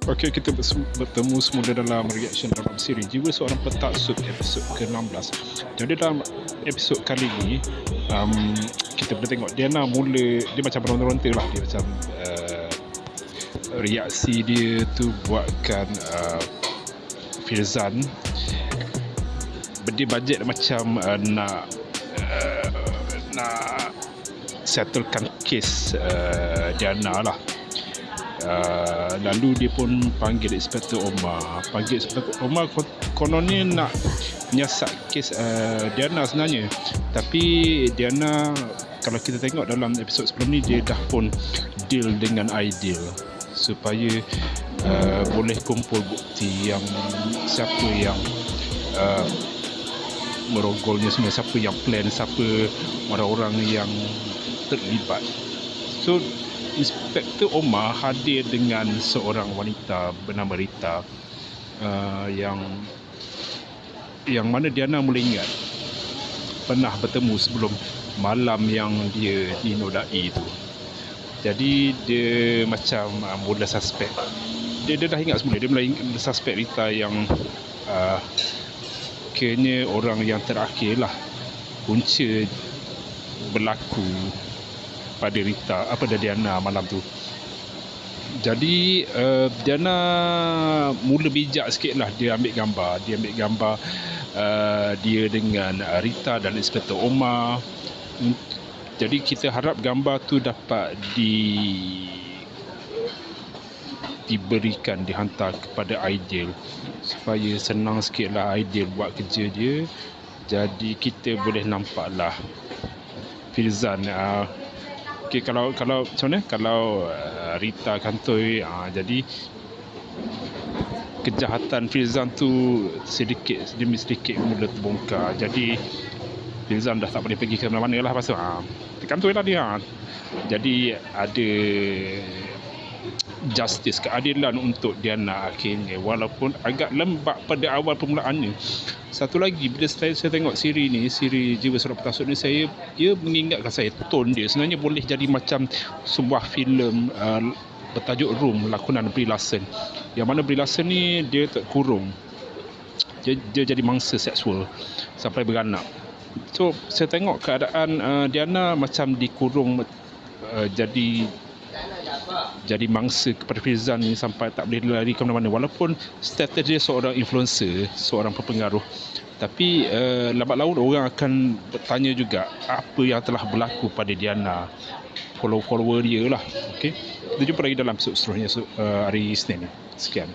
Okey, kita bertemu semula dalam reaction dalam siri Jiwa Seorang Petaksut episod ke-16. Jadi dalam episod kali ni, kita boleh tengok Diana mula, dia macam beronta-ronta lah. Dia macam reaksi dia tu buatkan Firzan, dia bajet macam nak settlekan kes Diana lah. Lalu dia pun panggil Inspektor Omar. Kononnya nak menyiasat kes Diana sebenarnya. Tapi Diana, kalau kita tengok dalam episod sebelum ni, dia dah pun deal dengan Aidil supaya boleh kumpul bukti yang siapa yang merogolnya semua, siapa yang plan, siapa orang-orang yang terlibat. So Inspektor Omar hadir dengan seorang wanita bernama Rita, yang mana Diana mula ingat pernah bertemu sebelum malam yang dia dinodai itu. Jadi dia macam mula suspek. Dia dah ingat semula, dia mula suspek Rita yang kayaknya orang yang terakhir lah punca berlaku pada Rita, pada Diana malam tu. Jadi Diana mula bijak sikit lah. Dia ambil gambar dia dengan Rita dan Inspektor Omar. Jadi kita harap gambar tu dapat diberikan, dihantar kepada Aidil supaya senang sikit lah Aidil buat kerja dia. Jadi kita boleh nampak lah Firzan, okay, kalau macam mana, kalau Rita kantoi, jadi kejahatan Firzan tu sedikit demi sedikit mula terbongkar. Jadi Firzan dah tak boleh pergi ke mana-mana lah pasal kantoi lah dia. Jadi ada justice, keadilan untuk Diana akhirnya, walaupun agak lembab pada awal permulaannya. Satu lagi, bila saya tengok siri ni, siri Jiwa Seorang Petaksut ni, ia mengingatkan saya, tone dia sebenarnya boleh jadi macam sebuah filem bertajuk Room, lakonan Brie Larson, yang mana Brie Larson ni dia terkurung, dia jadi mangsa seksual sampai beranak. So saya tengok keadaan Diana macam dikurung, jadi mangsa kepada Firzan ni sampai tak boleh lari ke mana-mana. Walaupun status dia seorang influencer, seorang berpengaruh, tapi lambat laun orang akan bertanya juga apa yang telah berlaku pada Diana, follower dia lah. Okay? Kita jumpa lagi dalam episod seterusnya hari Isnin. Sekian.